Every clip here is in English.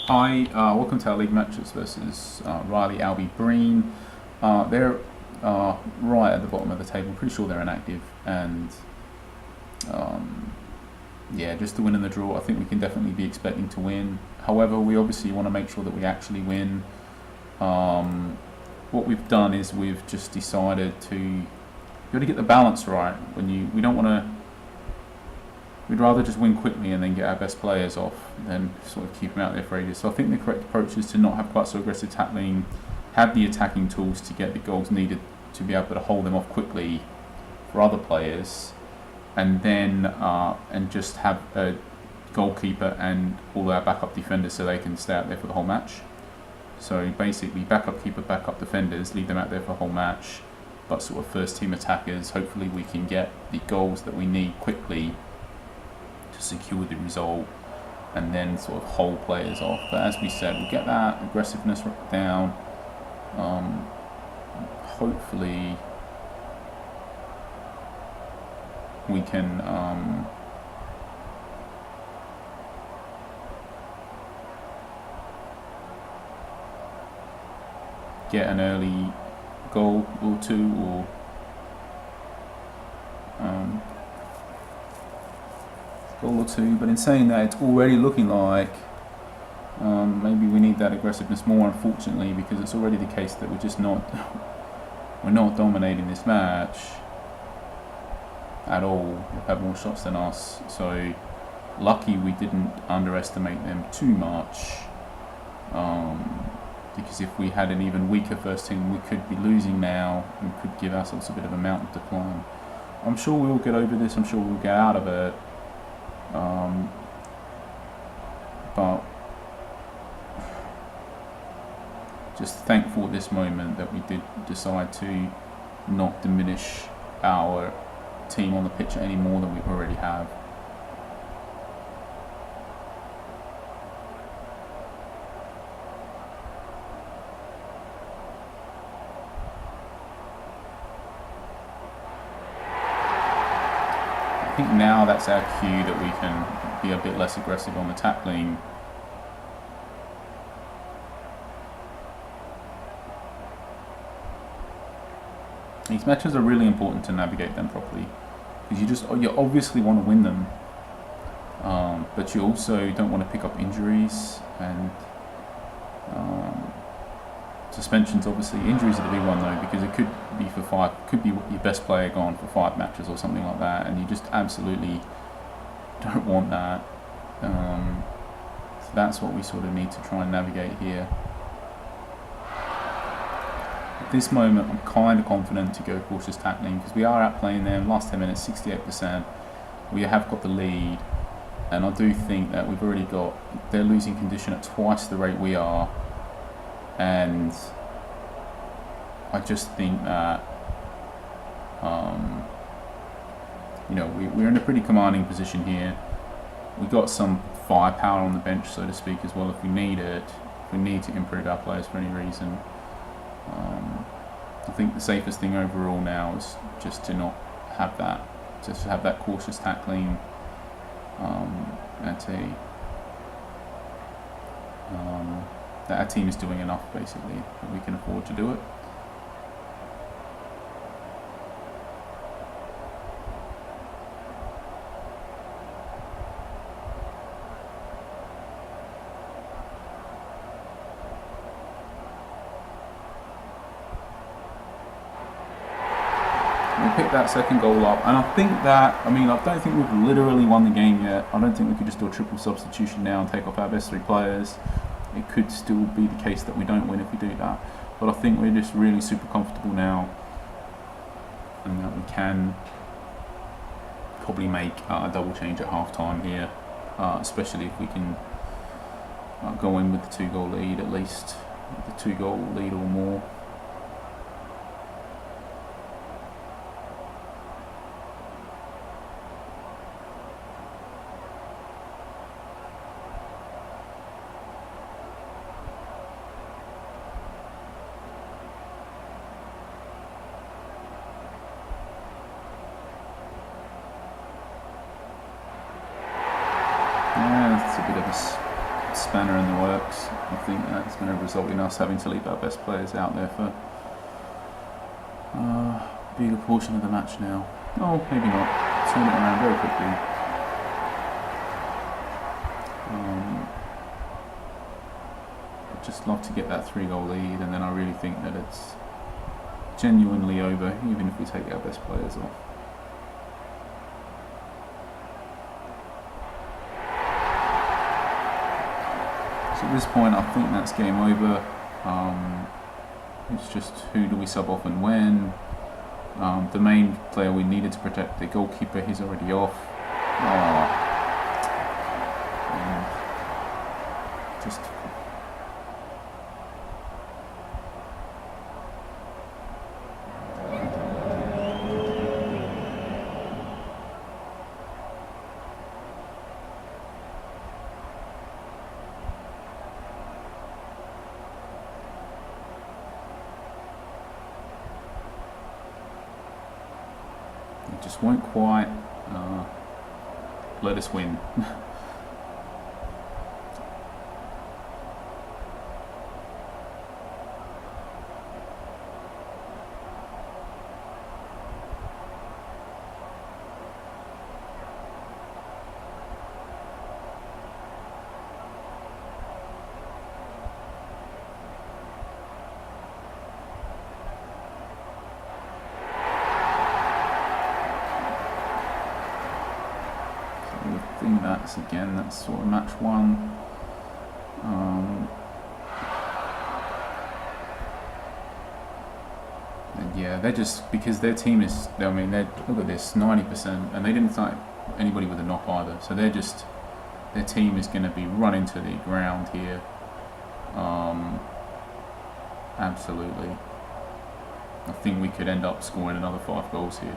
Hi, welcome to our league matches versus Riley-Alby-Breen. They're right at the bottom of the table. Pretty sure they're inactive, and yeah, just to win in the draw, I think we can definitely be expecting to win. However, we obviously want to make sure that we actually win. What we've done is we've just decided to get the balance right. We don't want to. We'd rather just win quickly and then get our best players off than sort of keep them out there for ages. So I think the correct approach is to not have quite so aggressive tackling, have the attacking tools to get the goals needed to be able to hold them off quickly for other players, and then and just have a goalkeeper and all our backup defenders so they can stay out there for the whole match. So basically, backup keeper, backup defenders, leave them out there for the whole match, but sort of first team attackers, hopefully we can get the goals that we need quickly to secure the result and then sort of hold players off. But as we said, we'll get that aggressiveness down. Hopefully we can get an early goal or two, or but in saying that, it's already looking like maybe we need that aggressiveness more, unfortunately, because it's already the case that we're not dominating this match at all. They've had more shots than us, so lucky we didn't underestimate them too much, because if we had an even weaker first team, we could be losing now and could give ourselves a bit of a mountain to climb. I'm sure we'll get over this, I'm sure we'll get out of it. But just thankful at this moment that we did decide to not diminish our team on the pitch any more than we already have. I think now that's our cue that we can be a bit less aggressive on the tackling. These matches are really important to navigate them properly, because you obviously want to win them, but you also don't want to pick up injuries and suspensions. Obviously, injuries are the big one though, because it could be your best player gone for 5 matches or something like that, and you just absolutely don't want that. So that's what we sort of need to try and navigate here. At this moment, I'm kind of confident to go cautious tackling, because we are outplaying them. Last 10 minutes, 68%. We have got the lead, and I do think that we've already they're losing condition at twice the rate we are, and I just think that we're in a pretty commanding position here. We've got some firepower on the bench, so to speak, as well if we need it. If we need to improve our players for any reason. I think the safest thing overall now is just to not have that, just to have that cautious tackling that our team is doing enough, basically, that we can afford to do it. We picked that second goal up, and I don't think we've literally won the game yet. I don't think we could just do a triple substitution now and take off our best 3 players. It could still be the case that we don't win if we do that, but I think we're just really super comfortable now, and that we can probably make a double change at half time here, especially if we can go in with the 2-goal lead, at least the 2-goal lead or more. spanner in the works. I think that's going to result in us having to leave our best players out there for a bigger portion of the match now. Oh, maybe not. Turn it around very quickly. I'd just love to get that 3-goal lead, and then I really think that it's genuinely over, even if we take our best players off. So at this point, I think that's game over. It's just who do we sub off and when. The main player we needed to protect, the goalkeeper, he's already off. Just won't quite let us win. Again, that's sort of match one. And yeah, they're just, because their team is, I mean, look at this, 90%, and they didn't fight anybody with a knock either, so they're just, their team is going to be running to the ground here. Absolutely. I think we could end up scoring another 5 goals here,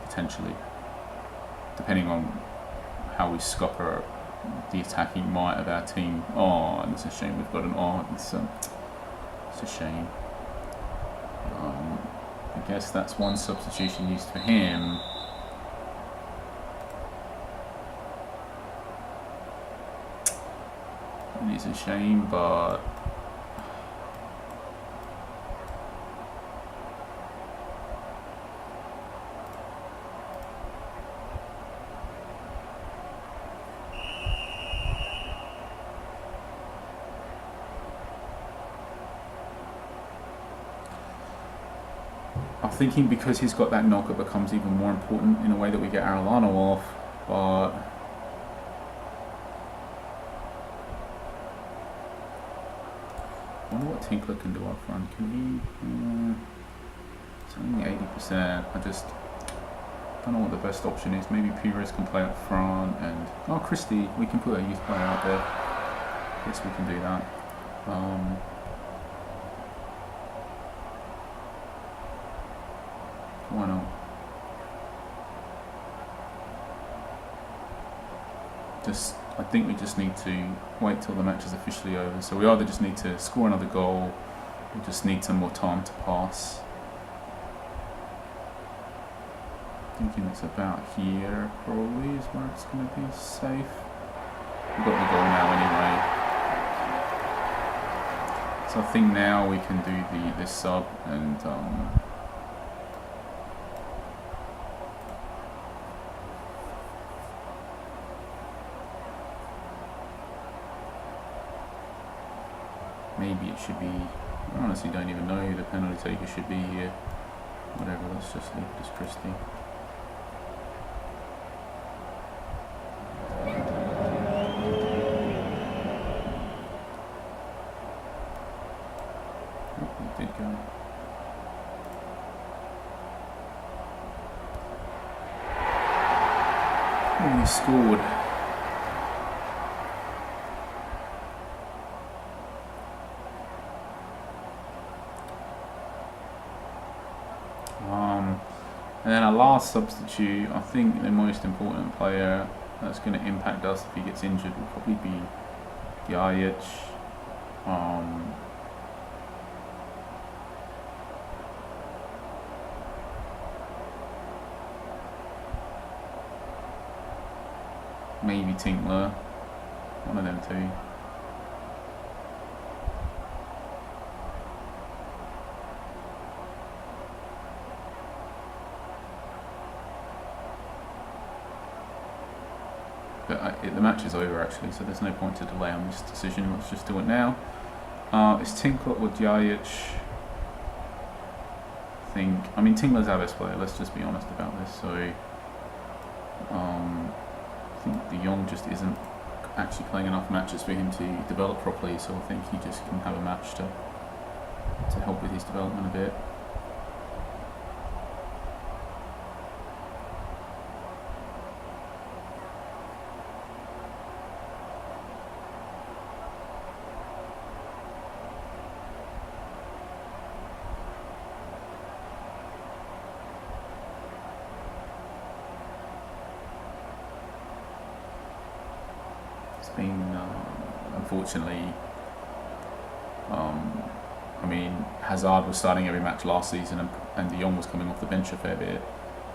potentially, depending on how we scupper the attacking might of our team. Oh, and it's a shame we've got an it's a shame. I guess that's one substitution used for him. It is a shame, but I'm thinking because he's got that knock, it becomes even more important in a way that we get Arellano off, but I wonder what Tinkler can do up front. Can he? It's only 80%. I just don't know what the best option is. Maybe Pires can play up front, and Christie, we can put a youth player out there. Yes, we can do that. Why not? I think we just need to wait till the match is officially over. So we either just need to score another goal, or just need some more time to pass. Thinking it's about here probably is where it's going to be safe. We've got the goal now anyway. So I think now we can do this sub and maybe it should be, I honestly don't even know who the penalty taker should be here. Whatever, let's just leave it as Christie. Oh, it did go. Oh, he scored. And then our last substitute, I think the most important player that's going to impact us if he gets injured will probably be Jajic. Maybe Tinkler, one of them two. the match is over actually, so there's no point to delay on this decision. Let's just do it now. It's Tinkler or Djajic. I mean, Tinkler's our best player. Let's just be honest about this. So I think De Jong just isn't actually playing enough matches for him to develop properly. So I think he just can have a match to help with his development a bit. Unfortunately, I mean, Hazard was starting every match last season, and De Jong was coming off the bench a fair bit.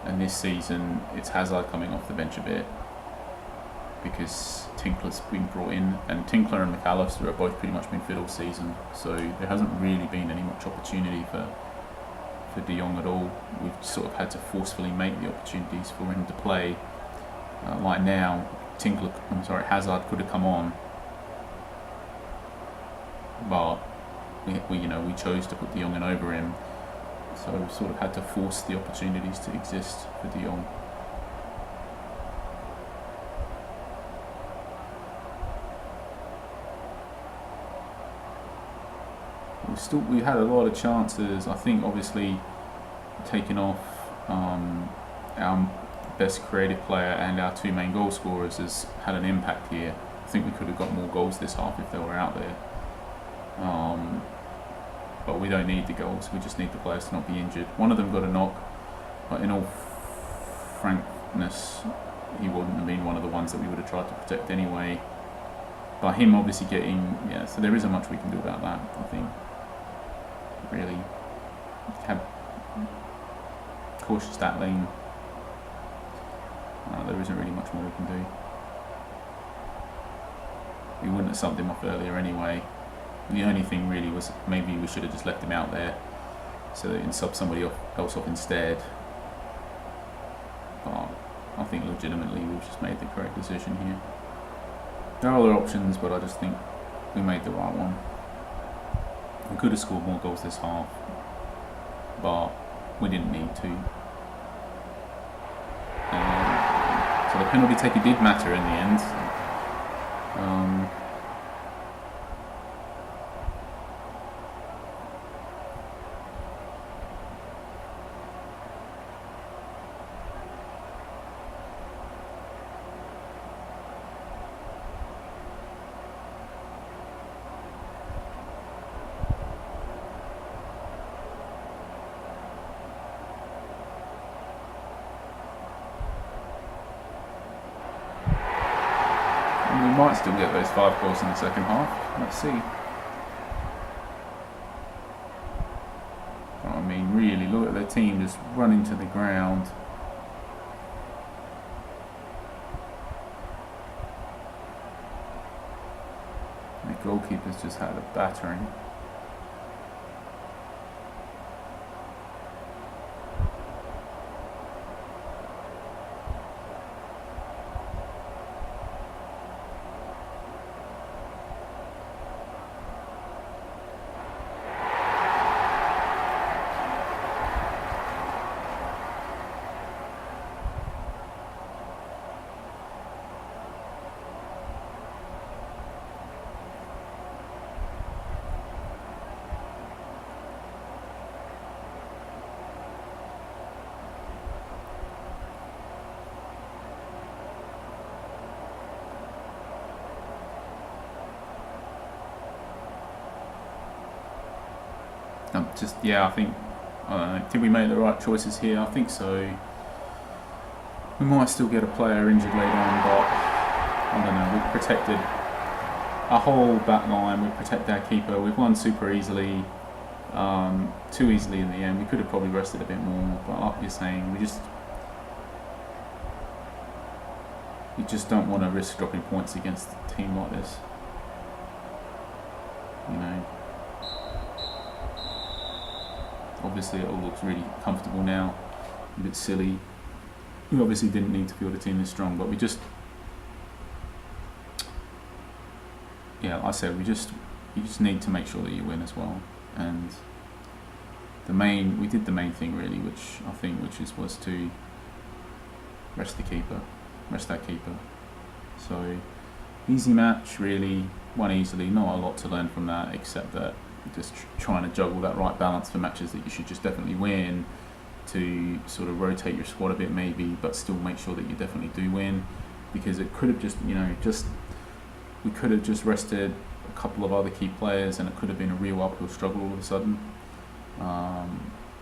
And this season, it's Hazard coming off the bench a bit because Tinkler's been brought in, and Tinkler and McAllister have both pretty much been fit all season. So there hasn't really been any much opportunity for De Jong at all. We've sort of had to forcefully make the opportunities for him to play. Like now, Hazard could have come on, but we chose to put De Jong in over him, so we sort of had to force the opportunities to exist for De Jong. We had a lot of chances. I think obviously taking off our best creative player and our two main goal scorers has had an impact here. I think we could have got more goals this half if they were out there. But we don't need the goals, we just need the players to not be injured. One of them got a knock, but in all frankness, he wouldn't have been one of the ones that we would have tried to protect anyway. But him obviously so there isn't much we can do about that, I think. Really, have cautious tackling. There isn't really much more we can do. We wouldn't have subbed him off earlier anyway. The only thing really was maybe we should have just left him out there so that we can sub somebody else off instead. But I think legitimately we've just made the correct decision here. There are other options, but I just think we made the right one. We could have scored more goals this half, but we didn't need to. So the penalty taker did matter in the end. We might still get those 5 goals in the second half. Let's see. I mean, really, look at their team just running to the ground. The goalkeeper's just had a battering. I think we made the right choices here. I think so. We might still get a player injured later on, but I don't know. We've protected our whole back line. We've protected our keeper. We've won super easily, too easily in the end. We could have probably rested a bit more, but like you're saying, we just don't want to risk dropping points against a team like this. Obviously it all looks really comfortable now, a bit silly. We obviously didn't need to field a team this strong, but we just yeah, like I said, you just need to make sure that you win as well. And we did the main thing really, which was to rest that keeper. So easy match really, won easily. Not a lot to learn from that, except that just trying to juggle that right balance for matches that you should just definitely win, to sort of rotate your squad a bit maybe, but still make sure that you definitely do win, because it could have just, we could have just rested a couple of other key players and it could have been a real uphill struggle all of a sudden.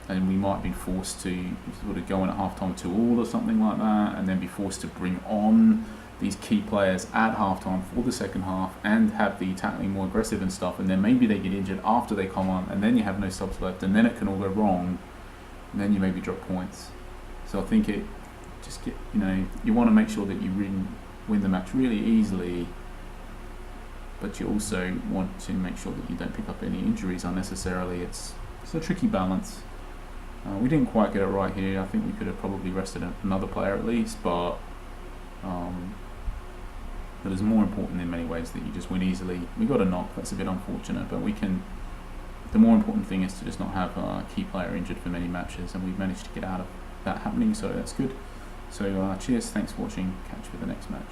And we might have been forced to sort of go in at halftime 2-2 or something like that, and then be forced to bring on these key players at halftime for the second half and have the tackling more aggressive and stuff, and then maybe they get injured after they come on, and then you have no subs left, and then it can all go wrong, and then you maybe drop points. So I think you want to make sure that you win the match really easily, but you also want to make sure that you don't pick up any injuries unnecessarily. It's a tricky balance. We didn't quite get it right here. I think we could have probably rested another player at least, but it's more important in many ways that you just win easily. We got a knock, that's a bit unfortunate, but the more important thing is to just not have a key player injured for many matches, and we've managed to get out of that happening, so that's good. So cheers, thanks for watching, catch you for the next match.